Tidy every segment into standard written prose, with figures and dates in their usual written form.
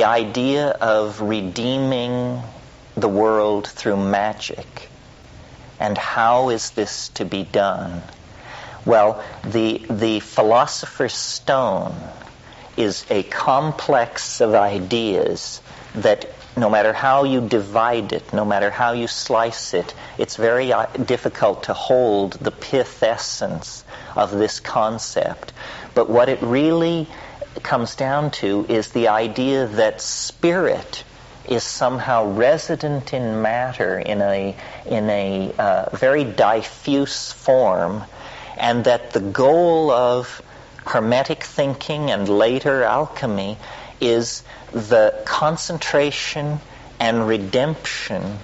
the idea of redeeming the world through magic. And how is this to be done? Well, the Philosopher's Stone is a complex of ideas that no matter how you divide it, no matter how you slice it, it's very difficult to hold the pith essence of this concept. But what it really comes down to is the idea that spirit is somehow resident in matter in a very diffuse form, and that the goal of Hermetic thinking and later alchemy is the concentration and redemption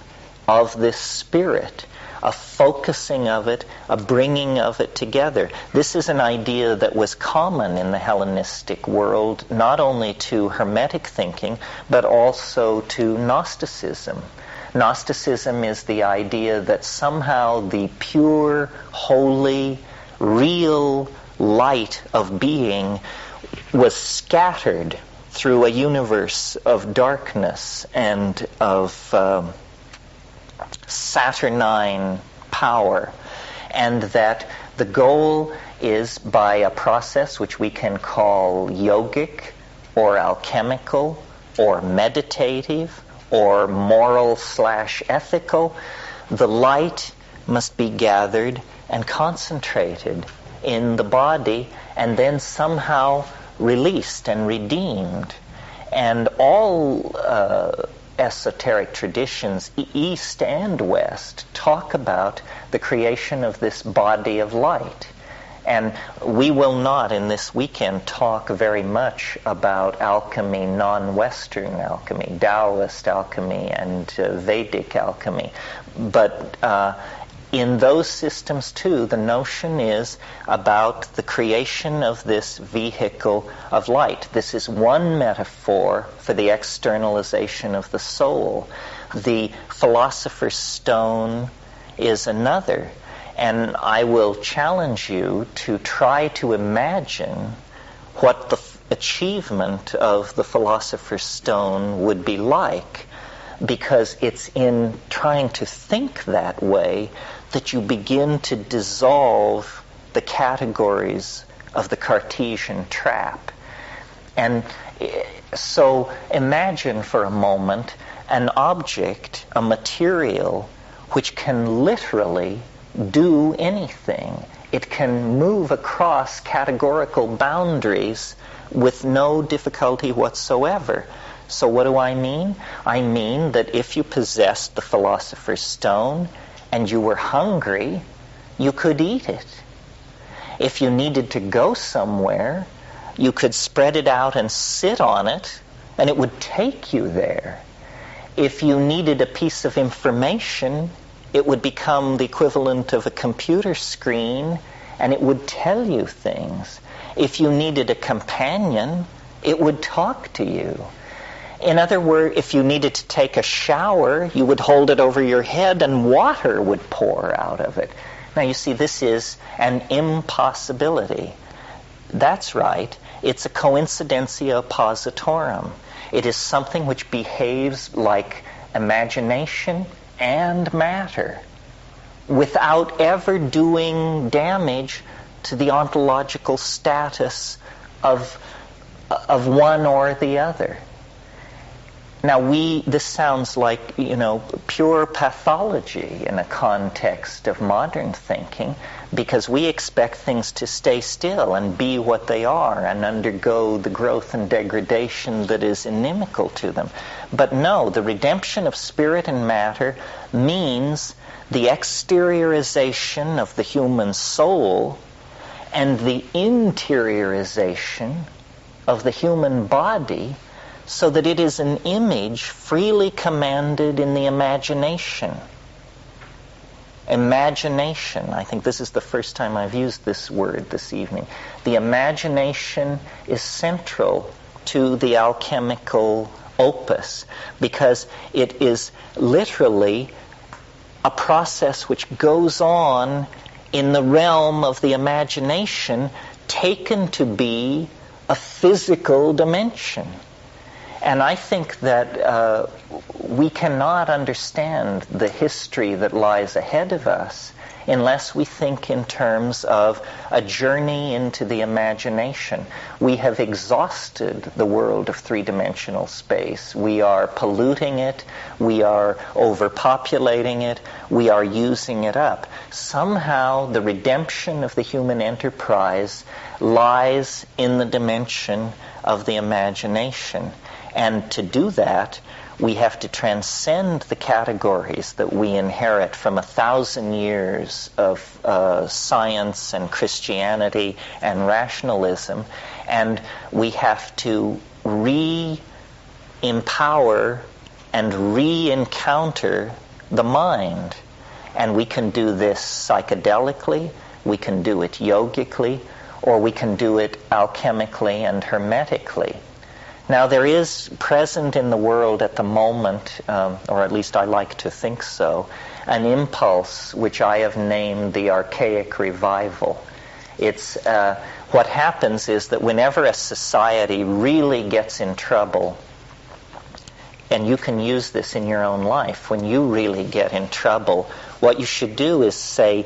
of this spirit, a focusing of it, a bringing of it together. This is an idea that was common in the Hellenistic world, not only to Hermetic thinking, but also to Gnosticism. Gnosticism is the idea that somehow the pure, holy, real light of being was scattered through a universe of darkness and of saturnine power, and that the goal is, by a process which we can call yogic or alchemical or meditative or moral/ethical, the light must be gathered and concentrated in the body and then somehow released and redeemed. And all esoteric traditions, East and West, talk about the creation of this body of light. And we will not in this weekend talk very much about alchemy, non-Western alchemy, Taoist alchemy, and Vedic alchemy. But in those systems too, the notion is about the creation of this vehicle of light. This is one metaphor for the externalization of the soul. The Philosopher's Stone is another. And I will challenge you to try to imagine what the achievement of the Philosopher's Stone would be like, because it's in trying to think that way that you begin to dissolve the categories of the Cartesian trap. And so imagine for a moment an object, a material, which can literally do anything. It can move across categorical boundaries with no difficulty whatsoever. So what do I mean? I mean that if you possessed the Philosopher's Stone and you were hungry, you could eat it. If you needed to go somewhere, you could spread it out and sit on it, and it would take you there. If you needed a piece of information, it would become the equivalent of a computer screen, and it would tell you things. If you needed a companion, it would talk to you. In other words, if you needed to take a shower, you would hold it over your head and water would pour out of it. Now you see, this is an impossibility. That's right. It's a coincidentia oppositorum. It is something which behaves like imagination and matter without ever doing damage to the ontological status of one or the other. Now this sounds like, pure pathology in a context of modern thinking, because we expect things to stay still and be what they are and undergo the growth and degradation that is inimical to them. But no, the redemption of spirit and matter means the exteriorization of the human soul and the interiorization of the human body, so that it is an image freely commanded in the imagination. Imagination. I think this is the first time I've used this word this evening. The imagination is central to the alchemical opus, because it is literally a process which goes on in the realm of the imagination, taken to be a physical dimension. And I think that we cannot understand the history that lies ahead of us unless we think in terms of a journey into the imagination. We have exhausted the world of three-dimensional space. We are polluting it. We are overpopulating it. We are using it up. Somehow the redemption of the human enterprise lies in the dimension of the imagination. And to do that, we have to transcend the categories that we inherit from 1,000 years of science and Christianity and rationalism, and we have to re-empower and re-encounter the mind. And we can do this psychedelically, we can do it yogically, or we can do it alchemically and hermetically. Now, there is present in the world at the moment, or at least I like to think so, an impulse which I have named the archaic revival. It's what happens is that whenever a society really gets in trouble, and you can use this in your own life, when you really get in trouble, what you should do is say,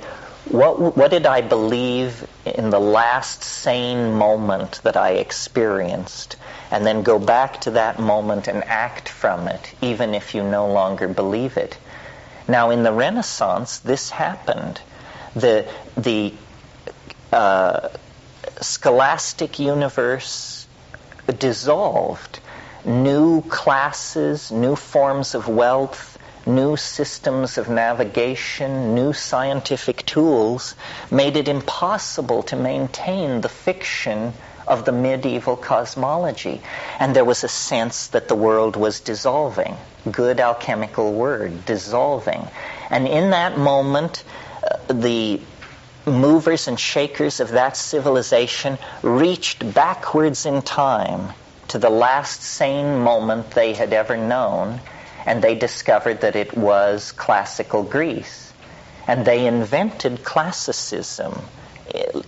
what did I believe in the last sane moment that I experienced? And then go back to that moment and act from it, even if you no longer believe it. Now, in the Renaissance, this happened. The scholastic universe dissolved. New classes, new forms of wealth, new systems of navigation, new scientific tools made it impossible to maintain the fiction of the medieval cosmology. And there was a sense that the world was dissolving. Good alchemical word, dissolving. And in that moment, the movers and shakers of that civilization reached backwards in time to the last sane moment they had ever known, and they discovered that it was classical Greece. And they invented classicism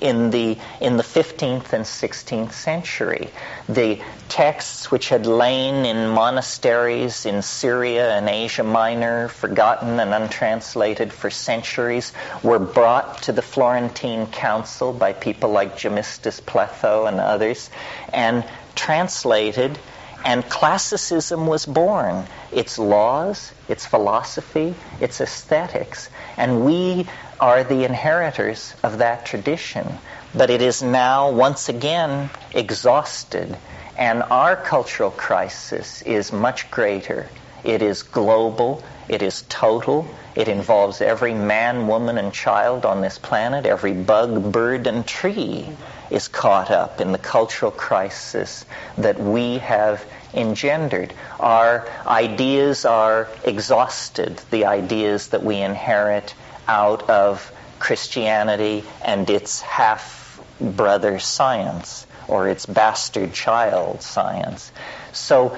in the 15th and 16th century. The texts which had lain in monasteries in Syria and Asia Minor, forgotten and untranslated for centuries, were brought to the Florentine Council by people like Gemistus Pletho and others, and translated, and classicism was born. Its laws, its philosophy, its aesthetics. And we are the inheritors of that tradition. But it is now once again exhausted. And our cultural crisis is much greater. It is global. It is total. It involves every man, woman, and child on this planet. Every bug, bird, and tree is caught up in the cultural crisis that we have engendered. Our ideas are exhausted, the ideas that we inherit out of Christianity and its half-brother science, or its bastard child science. So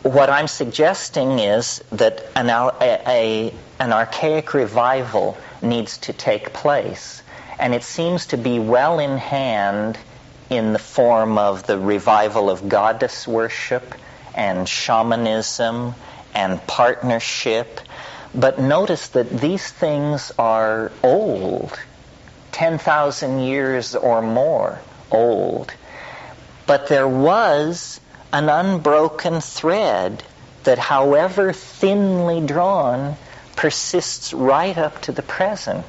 what I'm suggesting is that an archaic revival needs to take place, and it seems to be well in hand in the form of the revival of goddess worship and shamanism and partnership. But notice that these things are old, 10,000 years or more old. But there was an unbroken thread that, however thinly drawn, persists right up to the present.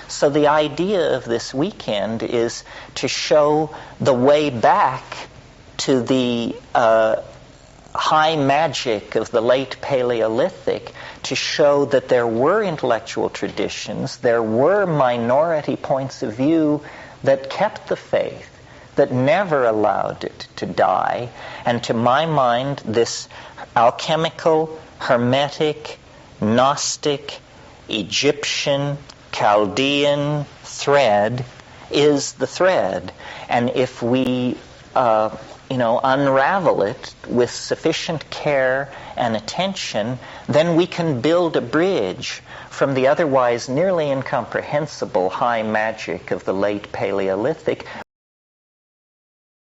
So the idea of this weekend is to show the way back to the high magic of the late Paleolithic, to show that there were intellectual traditions, there were minority points of view that kept the faith, that never allowed it to die. And to my mind, this alchemical, hermetic, Gnostic, Egyptian, Chaldean thread is the thread. And if we unravel it with sufficient care and attention, then we can build a bridge from the otherwise nearly incomprehensible high magic of the late Paleolithic